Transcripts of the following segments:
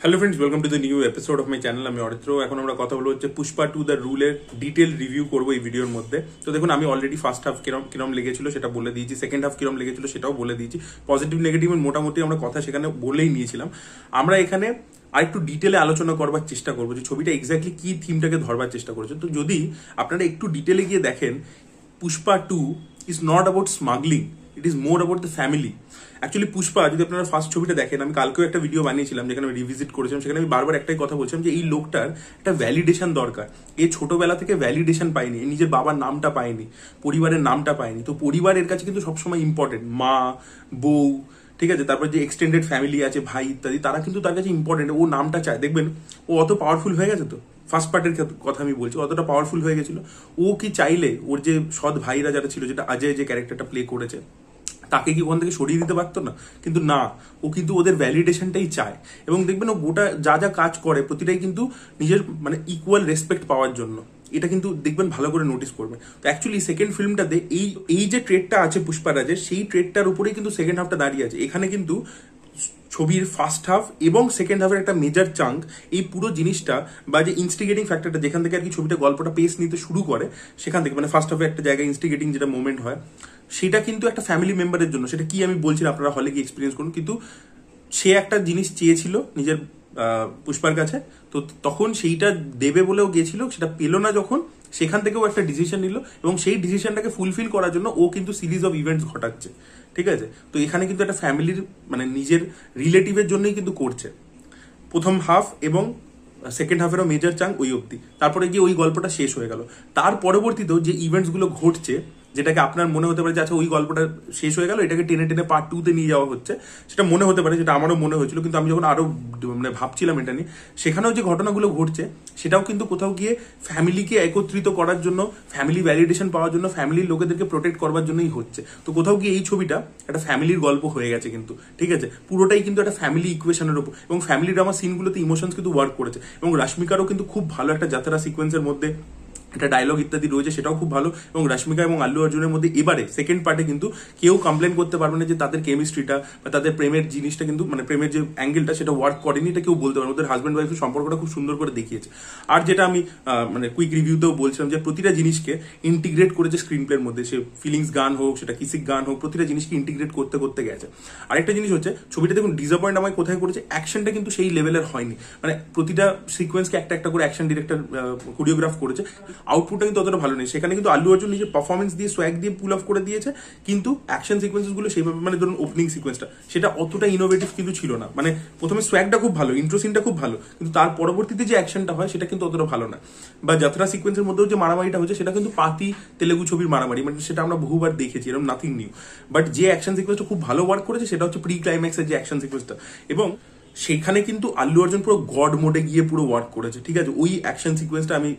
Hello friends, welcome to the new episode of my channel. আমি অরিত্র। এখন আমরা কথা বলবো হচ্ছে পুষ্পা টু দ্য রুলের ডিটেল রিভিউ করবো এই ভিডিওর মধ্যে। তো দেখুন, আমি অলরেডি ফার্স্ট হাফ কিরম লেগেছিল সেটা বলে দিয়েছি, সেকেন্ড হাফ কিরম লেগেছিল সেটাও বলে দিয়েছি। পজিটিভ নেগেটিভ মোটামুটি আমরা কথা সেখানে বলেই নিয়েছিলাম। আমরা এখানে আরেকটু ডিটেলে আলোচনা করবার চেষ্টা করবো যে ছবিটা এক্স্যাক্টলি কি থিমটাকে ধরবার চেষ্টা করেছে। তো যদি আপনারা একটু ডিটেলে গিয়ে দেখেন, Pushpa two is not about smuggling, it is more about the family. Actually Pushpa, যদি আপনারা ফার্স্ট ছবিটা দেখেন, আমি কালকেও একটা ভিডিও বানিয়েছিলাম যেখানে আমি রিভিজিট করেছিলাম, সেখানে আমি বারবার একটাই কথা বলছিলাম যে এই লোকটার একটা ভ্যালিডেশন দরকার। এই ছোটবেলা থেকে ভ্যালিডেশন পায়নি, নিজের বাবার নামটা পায়নি, পরিবারের নামটা পায়নি। তো পরিবারের কাছে কিন্তু সবসময় ইম্পর্টেন্ট, মা, বউ, ঠিক আছে, তারপর যে এক্সটেন্ডেড ফ্যামিলি আছে, ভাই ইত্যাদি, তারা কিন্তু তার কাছে ইম্পর্টেন্ট। ও নামটা চায়। দেখবেন ও অত পাওয়ারফুল হয়ে গেছে। তো ফার্স্ট পার্টের কথা আমি বলছি, অতটা পাওয়ারফুল হয়ে গেছিল। ও কি চাইলে ওর যে সৎ ভাইরা যারা ছিল, যেটা অজয় যে ক্যারেক্টারটা প্লে করেছে, তাকে কি ওখান থেকে সরিয়ে দিতে পারতো না? কিন্তু না, ও কিন্তু ওদের ভ্যালিডেশনটাই চায়। এবং দেখবেন ও গোটা যা যা কাজ করে প্রতিটাই কিন্তু নিজের মানে ইকুয়াল রেসপেক্ট পাওয়ার জন্য। এটা কিন্তু দেখবেন ভালো করে নোটিস করবেন। তো অ্যাকচুয়ালি সেকেন্ড ফিল্মটাতে এই যে ট্রেডটা আছে পুষ্পারাজের, সেই ট্রেডটার উপরেই কিন্তু সেকেন্ড হাফটা দাঁড়িয়ে আছে। এখানে কিন্তু ছবির ফার্স্ট হাফ এবং সেকেন্ড হাফের একটা মেজর চাঙ্ক, এই পুরো জিনিসটা বা যে ইনস্টিগেটিং ফ্যাক্টরটা, যেখান থেকে আর কি ছবিটা গল্পটা পেস নিতে শুরু করে, সেখান থেকে মানে ফার্স্ট হাফে একটা জায়গায় ইনস্টিগেটিং যেটা মোমেন্ট হয়, সেটা কিন্তু একটা ফ্যামিলি মেম্বারের জন্য। সেটা কি আমি বলছি, আপনারা হলে গিয়ে এক্সপিরিয়েন্স করুন। কিন্তু সে একটা জিনিস চেয়েছিল নিজের পুষ্পার কাছে, তো তখন সেইটা দেবে বলেও গেছিল, সেটা পেলো না যখন, সেখান থেকেও একটা ডিসিশন নিল এবং সেই ডিসিশনটাকে ফুলফিল করার জন্য ও কিন্তু সিরিজ অফ ইভেন্টস ঘটাচ্ছে। ঠিক আছে, তো এখানে কিন্তু একটা ফ্যামিলির মানে নিজের রিলেটিভের জন্যই কিন্তু করছে প্রথম হাফ, এবং সেকেন্ড হাফেরও মেজর চাং ওই অবধি। তারপরে গিয়ে ওই গল্পটা শেষ হয়ে গেল। তার পরবর্তীতেও যে ইভেন্টসগুলো ঘটছে, যেটাকে আপনার মনে হতে পারে যে আচ্ছা ওই গল্পটা শেষ হয়ে গেল, এটাকে টেনে টেনে পার্ট 2-তে নিয়ে যাওয়া হচ্ছে, সেটা মনে হতে পারে, যেটা আমারও মনে হয়েছিল। কিন্তু আমি যখন আরো মানে ভাবছিলাম এটা নিয়ে, সেখানেও যে ঘটনাগুলো ঘটছে সেটাও কিন্তু কোথাও গিয়ে ফ্যামিলিকে একত্রিত করার জন্য, ফ্যামিলি ভ্যালিডেশন পাওয়ার জন্য, ফ্যামিলির লোকেদেরকে প্রোটেক্ট করবার জন্যই হচ্ছে। তো কোথাও গিয়ে এই ছবিটা একটা ফ্যামিলির গল্প হয়ে গেছে কিন্তু, ঠিক আছে, পুরোটাই কিন্তু একটা ফ্যামিলি ইকুয়েশনের উপর। এবং ফ্যামিলি ড্রামা সিনগুলোতে ইমোশনস কিন্তু ওয়ার্ক করেছে। এবং রাশ্মিকারও কিন্তু খুব ভালো একটা যাত্রা সিকোয়েন্সের মধ্যে একটা ডায়লগ ইত্যাদি রয়েছে, সেটাও খুব ভালো। এবং রাশ্মিকা এবং আল্লু অর্জুনের মধ্যে এবারে সেকেন্ড পার্টে কিন্তু কেউ কমপ্লেন করতে পারবে না যে তাদের কেমিস্ট্রিটা বা তাদের প্রেমের জিনিসটা কিন্তু মানে প্রেমের যে অ্যাঙ্গেলটা সেটা ওয়ার্ক করেনি, এটা কেউ বলতে পারবে। ওদের হাজব্যান্ড ওয়াইফের সম্পর্কটা খুব সুন্দর করে দেখিয়েছে। আর যেটা আমি মানে কুইক রিভিউতেও বলছিলাম, যে প্রতিটা জিনিসকে ইন্টিগ্রেট করেছে স্ক্রিন প্লের মধ্যে। সে ফিলিংস গান হোক, সেটা কিসিক গান হোক, প্রতিটা জিনিসকে ইন্টিগ্রেট করতে করতে গেছে। আরেকটা জিনিস হচ্ছে, ছবিটা দেখুন ডিসঅ্যাপয়েন্ট আমায় কোথায় করেছে, অ্যাকশনটা কিন্তু সেই লেভেলের হয়নি। মানে প্রতিটা সিকোয়েন্সকে একটা একটা করে অ্যাকশন ডিরেক্টর কোরিওগ্রাফ করেছে, আউটপুটটা কিন্তু অতটা ভালো নেই। সেখানে কিন্তু আল্লু অর্জুন নিজের পারফরমেন্স দিয়ে, সোয়াগ দিয়ে পুল অফ করে দিয়েছে, কিন্তু অ্যাকশন সিকোয়েন্সেস গুলো সেইভাবে, মানে ধরুন ওপেনিং সিকোয়েন্সটা, সেটা অতটা ইনোভেটিভ কিন্তু ছিল না। মানে প্রথমে সোয়াগটা খুব ভালো, ইন্ট্রো সিনটা খুব ভালো, কিন্তু তার পরবর্তীতে যে অ্যাকশনটা হয় সেটা কিন্তু অতটা ভালো না। বা যাত্রা সিকোয়েন্সের মধ্যেও যে মারামারিটা হচ্ছে, সেটা কিন্তু পাতি তেলেগু ছবির মারামারি, মানে সেটা আমরা বহুবার দেখেছি, এরকম নাথিং নিউ। বাট যে অ্যাকশন সিকোয়েন্সটা খুব ভালো ওয়ার্ক করেছে, সেটা হচ্ছে প্রি ক্লাইম্যাক্সের যে অ্যাকশন সিকোয়েন্সটা। এবং সেখানে কিন্তু আল্লু অর্জুন পুরো গড মোডে গিয়ে পুরো ওয়ার্ক করেছে। ঠিক আছে, ওই অ্যাকশন সিকোয়েন্সটা আমি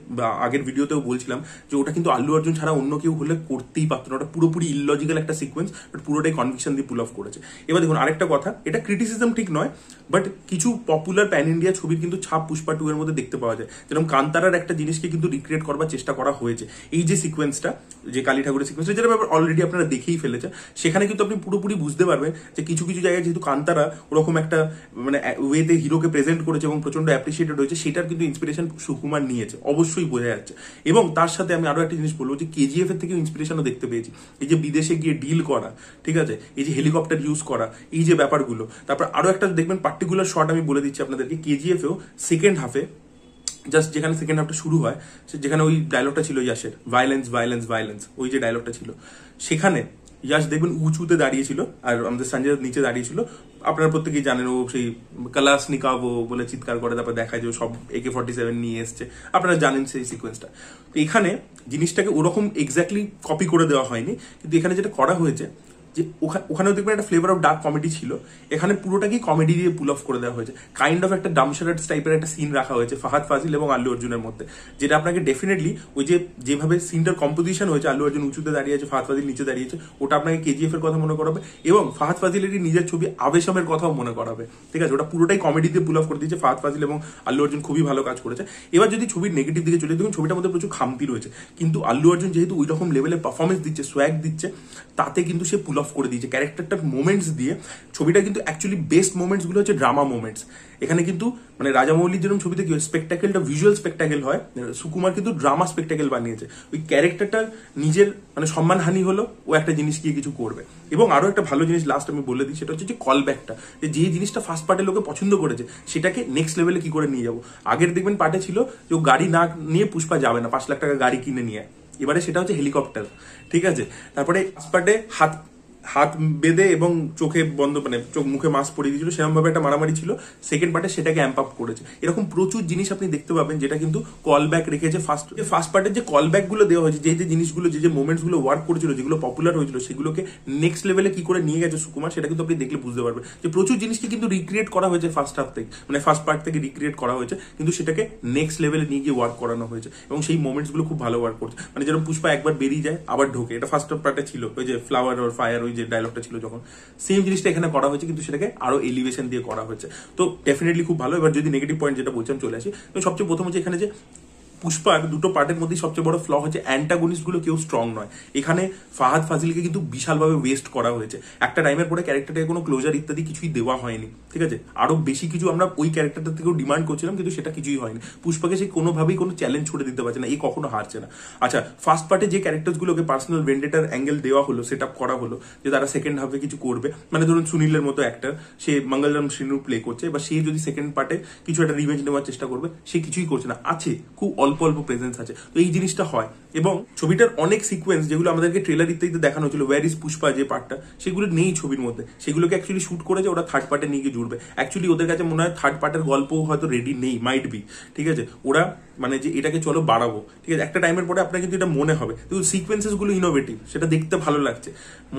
আগের ভিডিওতেও বলছিলাম যে ওটা কিন্তু আল্লু অর্জুন ছাড়া অন্য কেউ হলে করতেই পারতো না। ওটা পুরোপুরি ইললজিক্যাল একটা সিকোয়েন্স, বাট পুরোটাই কনভিকশন দিয়ে পুল অফ করেছে। এবার দেখুন আরেকটা কথা, এটা ক্রিটিসিজম ঠিক নয়, বাট কিছু পপুলার প্যান ইন্ডিয়া ছবির কিন্তু ছাপ পুষ্পা 2 এর মধ্যে দেখতে পাওয়া যায়। যেরকম কান্তারার একটা জিনিসকে কিন্তু রিক্রিয়েট করবার চেষ্টা করা হয়েছে। এই যে সিকোয়েন্সটা, যে কালী ঠাকুরের সিকোয়েন্সটা, যেটা অলরেডি আপনারা দেখেই ফেলেছে, সেখানে কিন্তু আপনি পুরোপুরি বুঝতে পারবেন যে কিছু কিছু জায়গায় যেহেতু কান্তারা ওরকম একটা মানে ওয়েতে হিরোকে প্রেজেন্ট করেছে এবং প্রচন্ড অ্যাপ্রিসিয়েটেড হয়েছে, সেটার কিন্তু ইন্সপিরেশন সুকুমার নিয়েছে, অবশ্যই বোঝা যাচ্ছে। এবং তার সাথে আমি আরো একটা জিনিস বলবো, যে কেজিএফ এর থেকেও ইন্সপিরেশনও দেখতে পেয়েছি। এই যে বিদেশে গিয়ে ডিল করা, ঠিক আছে, এই যে হেলিকপ্টার ইউজ করা, এই যে ব্যাপারগুলো। তারপর আরো একটা দেখবেন পার্টিকুলার শট আমি বলে দিচ্ছি আপনাদেরকে, কেজিএফ এও সেকেন্ড হাফে জাস্ট যেখানে সেকেন্ড হাফটা শুরু হয়, যেখানে ওই ডায়লগটা ছিল ইয়াসের, ভায়োলেন্স ভায়োলেন্স ভায়োলেন্স, ওই যে ডায়লগটা ছিল, সেখানে ইয়াস দেখবেন উঁচুতে দাঁড়িয়েছিল আর আমাদের সঞ্জয় নিচে দাঁড়িয়েছিল। আপনারা প্রত্যেকেই জানেন ও সেই কালাস নিকাবো বলে চিৎকার করে, তারপর দেখায় যে সব AK-47 নিয়ে এসছে। আপনারা জানেন সেই সিকোয়েন্সটা। তো এখানে জিনিসটাকে ওরকম এক্স্যাক্টলি কপি করে দেওয়া হয়নি, কিন্তু এখানে যেটা করা হয়েছে, যে ওখানেও দেখবেন একটা ফ্লেভার অফ ডার্ক কমেডি ছিল, এখানে পুরোটাকেই কমেডি দিয়ে পুল অফ করে দেওয়া হয়েছে। কাইন্ড অফ একটা ডামশারাটস টাইপের একটা সিন রাখা হয়েছে ফাহাদ ফাজিল এবং আল্লু অর্জুনের মধ্যে, যেটা আপনাকে ডেফিনেটলি ওই যে যেভাবে সিনটার কম্পোজিশন হয়েছে, আল্লু অর্জুন উঁচুতে দাঁড়িয়ে আছে, ফাহাদ ফাজিল নিচে দাঁড়িয়েছে, ওটা আপনাকে কেজিএফ এর কথা মনে করাবে এবং ফাহাদ ফাজিলেরই নিজের ছবি আবেশমের কথাও মনে করাবে। ঠিক আছে, ওটা পুরোটাই কমেডি দিয়ে পুল অফ করে দিয়েছে ফাহাদ ফাজিল এবং আল্লু অর্জুন, খুবই ভালো কাজ করেছে। এবার যদি ছবির নেগেটিভ দিকে চলে দেখুন, ছবিটার মধ্যে প্রচুর খামতি রয়েছে, কিন্তু আল্লু অর্জুন যেহেতু ওই রকম লেভেলের পারফরমেন্স দিচ্ছে, সোয়াগ দিচ্ছে, তাতে কিন্তু সে পুল অফ করে দিয়েছে ক্যারেক্টারটার মোমেন্টস দিয়ে। ছবিটা কিন্তু অ্যাকচুয়ালি বেস্ট মোমেন্টস গুলো হচ্ছে ড্রামা মোমেন্টস। এখানে কিন্তু মানে রাজামৌলির যেরকম ছবিতে কি হয় স্পেকটাকেলটা ভিজুয়াল স্পেকটাকেল হয়, সুকুমার কিন্তু ড্রামা স্পেকটাকেল বানিয়েছে। ওই ক্যারেক্টারটার নিজের মানে সম্মানহানি হলো, ও একটা জিনিস গিয়ে কিছু করবে। এবং আরো একটা ভালো জিনিস লাস্ট আমি বলে দিই, সেটা হচ্ছে যে কল ব্যাকটা, যে জিনিসটা ফার্স্ট পার্টে লোকে পছন্দ করেছে সেটাকে নেক্সট লেভেলে কি করে নিয়ে যাবো। আগের দেখবেন পার্টে ছিল যে ও গাড়ি না নিয়ে পুষ্পা যাবে না, 5 লাখ টাকা গাড়ি কিনে নিয়ে, এবারে সেটা হচ্ছে হেলিকপ্টার, ঠিক আছে। তারপরে ফার্স্ট পার্টে হাত বেঁধে এবং চোখে বন্ধ মানে চোখ মুখে মাস্ক পরিয়ে দিয়েছিল, সেরকম ভাবে একটা মারামারি ছিল। সেকেন্ড পার্টে সেটাকে অ্যাম্প আপ করেছে। এরকম প্রচুর জিনিস আপনি দেখতে পাবেন যেটা কিন্তু কল ব্যাক রেখেছে। ফার্স্ট পার্টের যে কল ব্যাক গুলো দেওয়া হয়েছে, যে জিনিসগুলো যে মোমেন্টস গুলো ওয়ার্ক করেছিল, যেগুলো পপুলার হয়েছিল, সেগুলোকে নেক্সট লেভেলে কি করে নিয়ে গেছে সুকুমার, সেটা কিন্তু আপনি দেখলে বুঝতে পারবেন যে প্রচুর জিনিসকে কিন্তু রিক্রিয়েট করা হয়েছে ফার্স্ট হাফ থেকে, মানে ফার্স্ট পার্ট থেকে রিক্রিয়েট করা হয়েছে, কিন্তু সেটাকে নেক্সট লেভেলে নিয়ে গিয়ে ওয়ার্ক করানো হয়েছে। এবং সেই মোমেন্টস গুলো খুব ভালো ওয়ার্ক করছে। মানে যেরকম পুষ্পা একবার বেরিয়ে যায় আবার ঢোকে, এটা ফার্স্ট পার্টে ছিল, ওই যে ফ্লাওয়ার ওর ফায়ার ওই যে ডায়লগটা ছিল যখন, সেম জিনিসটা এখানে করা হয়েছে, কিন্তু সেটাকে আরো এলিভেশন দিয়ে করা হয়েছে। তো ডেফিনেটলি খুব ভালো। এবার যদি নেগেটিভ পয়েন্ট যেটা বলছিলাম চলে আসি, তো সবচেয়ে প্রথম হচ্ছে এখানে যে পুষ্পার দুটো পার্টের মধ্যে সবচেয়ে বড় ফ্ল হচ্ছে অ্যান্টাগনিস্ট গুলো কেউ স্ট্রং নয়। এখানে ফাহাদ ফাজিলকে কিন্তু বিশালভাবে ওয়েস্ট করা হয়েছে। একটা টাইমের পরে ক্যারেক্টারটাকে কোনো ক্লোজার ইত্যাদি কিছুই দেওয়া হয়নি, ঠিক আছে। আরো বেশি কিছু আমরা ওই ক্যারেক্টারটা থেকেও ডিমান্ড করছিলাম, কিন্তু সেটা কিছুই হয়নি। পুষ্পাকে সে কোনোভাবেই কোনো চ্যালেঞ্জ ছুড়ে দিতে পারছে না, এই কখনো হারছে না। আচ্ছা, ফার্স্ট পার্টে যে ক্যারেক্টার গুলোকে পার্সোনাল ভেন্ডেটার অ্যাঙ্গেল দেওয়া হলো, সেট আপ করা হলো যে তারা সেকেন্ড হাফে কিছু করবে, মানে ধরুন সুনীলের মতো অ্যাক্টর, সে মঙ্গলরাম শ্রীনু প্লে করছে, বা সে যদি সেকেন্ড পার্টে কিছু একটা রিভেঞ্জ নেওয়ার চেষ্টা করবে, সে কিছুই করছে না। আছে খুব অল্প অল্প প্রেজেন্স আছে, তো এই জিনিসটা হয়। এবং ছবিটার অনেক সিকোয়েন্স যেগুলো আমাদেরকে ট্রেলার ইত্যাদিতে দেখানো হয়েছিল, ওয়্যার ইজ পুষ্পা যে পার্টটা, সেগুলো নেই ছবির মধ্যে। সেগুলোকে অ্যাকচুয়ালি শুট করেছে ওরা থার্ড পার্টে নিয়ে গিয়ে জুড়বে। অ্যাকচুয়ালি ওদের কাছে মনে হয় থার্ড পার্টের গল্প হয়তো রেডি নেই, মাইট বি, ঠিক আছে। ওরা মানে যে এটাকে চলো বাড়াবো, ঠিক আছে, একটা টাইমের পরে আপনার কিন্তু এটা মনে হবে। কিন্তু সিকোয়েন্সেস গুলো ইনোভেটিভ, সেটা দেখতে ভালো লাগছে,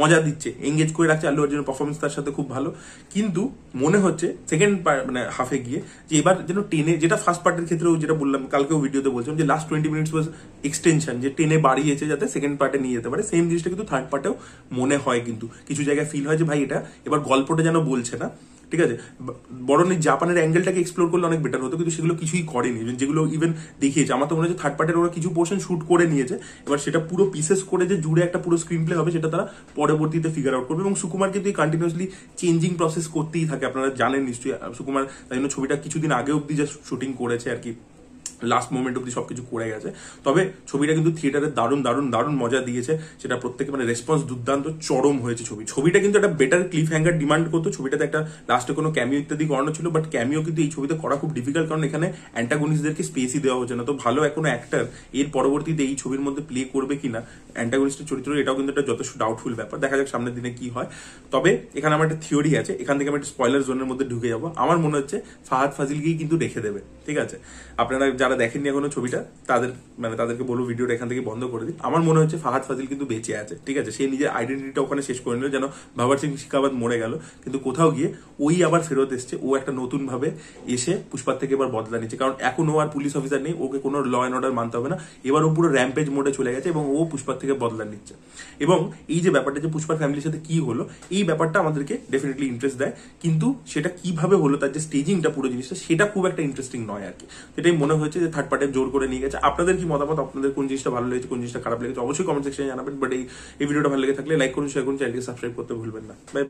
মজা দিচ্ছে, এঙ্গেজ করে রাখছে। আল্লু অর্জুনের পারফরমেন্স তার সাথে খুব ভালো। কিন্তু মনে হচ্ছে সেকেন্ড মানে হাফে গিয়ে যে এবার যেন টেনে, যেটা ফার্স্ট পার্টের ক্ষেত্রেও যেটা বললাম কালকেও ভিডিওতে বলছিলাম, যে লাস্ট 20 মিনিটস ওয়াজ এক্সটেনশন, যে টেনে বাড়িয়েছে যাতে সেকেন্ড পার্টে নিয়ে যেতে পারে। সেম জিনিসটা কিন্তু থার্ড পার্টেও মনে হয়, কিন্তু কিছু জায়গায় ফিল হয় যে ভাই এটা এবার গল্পটা যেন বলছে না, ঠিক আছে। বরং জাপানের অ্যাঙ্গেলটাকে এক্সপ্লোর করলে অনেক বেটার হতো, কিন্তু সেগুলো কিছুই করেনি। যেগুলো ইভেন দেখিয়েছে, আমার তো মনে হচ্ছে থার্ড পার্টের ওরা কিছু পোর্শন শুট করে নিয়েছে, এবার সেটা পুরো পিসেস করে যে জুড়ে একটা পুরো স্ক্রিন প্লে হবে, সেটা তারা পরবর্তীতে ফিগার আউট করবে। এবং সুকুমার কিন্তু এই কন্টিনিউসলি চেঞ্জিং প্রসেস করতেই থাকে, আপনারা জানেন নিশ্চয়ই। সুকুমার তাই জন্য ছবিটা কিছুদিন আগে অব্দি যে শুটিং করেছে আর কি, লাস্ট মোমেন্ট অব্দি সবকিছু করে গেছে। তবে ছবিটা কিন্তু থিয়েটারে দারুণ দারুণ দারুণ মজা দিয়েছে, সেটা প্রত্যেকে মানে রেসপন্স দুর্দান্ত চরম হয়েছে। ছবিটা কিন্তু একটা বেটার ক্লিফ হ্যাঙ্গার ডিমান্ড করতো। ছবিটাতে একটা লাস্টে কোনো ক্যামিও ইত্যাদি করানো ছিল, বাট ক্যামিও কিন্তু এই ছবিতে করা খুব ডিফিকাল্ট, কারণ এখানে অ্যান্টাগনিস্টদেরকে স্পেসই দেওয়া হচ্ছে না। তো ভালো এখনো অ্যাক্টর এর পরবর্তীতে এই ছবির মধ্যে প্লে করবে কিনা অ্যান্টাগনিস্টের চরিত্র, এটাও কিন্তু একটা যথেষ্ট ডাউটফুল ব্যাপার। দেখা যাক সামনের দিনে কি হয়। তবে এখানে আমার একটা থিওরি আছে, এখান থেকে আমি একটা স্পয়লার জোনের মধ্যে ঢুকে যাবো। আমার মনে হচ্ছে ফাহাদ ফাজিলকেই কিন্তু রেখে দেবে, ঠিক আছে। আপনারা যারা দেখেননি এখনো ছবিটা, তাদেরকে বলবো ভিডিওটা এখান থেকে বন্ধ করে দিন। আমার মনে হচ্ছে ফাহাদ ফাজিল কিন্তু বেঁচে আছে, ঠিক আছে। সে নিজের আইডেন্টিটিটা ওখানে শেষ করে নিল, যেন ভাবার সিং শিখাবাদ মরে গেল, কিন্তু কোথাও গিয়ে ওই আবার ফেরত এসছে। ও একটা নতুন ভাবে এসে পুষ্পার থেকে এবার বদলা নিচ্ছে, কারণ এখন ও আর পুলিশ অফিসার নেই, ওকে কোনো ল অ্যান্ড অর্ডার মানতে হবে না। এবার ও পুরো র্যাম্পেজ মোডে চলে গেছে এবং ও পুষ্পার থেকে বদলা নিচ্ছে। এবং এই যে ব্যাপারটা যে পুষ্পার ফ্যামিলির সাথে কি হলো, এই ব্যাপারটা আমাদেরকে ডেফিনেটলি ইন্টারেস্ট দেয়, কিন্তু সেটা কিভাবে হলো, তার যে স্টেজিংটা পুরো জিনিসটা, সেটা খুব একটা ইন্টারেস্টিং নয় আর কি। এটাই মনে হয়েছে যে থার্ড পার্টে জোর করে নিয়ে গেছে। আপনাদের কি মতামত, আপনাদের কোন জিনিসটা ভালো লেগেছে, কোন জিনিসটা খারাপ লেগেছে, অবশ্যই কমেন্ট সেকশনে জানাবেন। বাট এই ভিডিওটা ভালো লেগে থাকলে লাইক করুন, শেয়ার করুন, চ্যানেলকে সাবস্ক্রাইব করতে ভুলবেন না। বাই।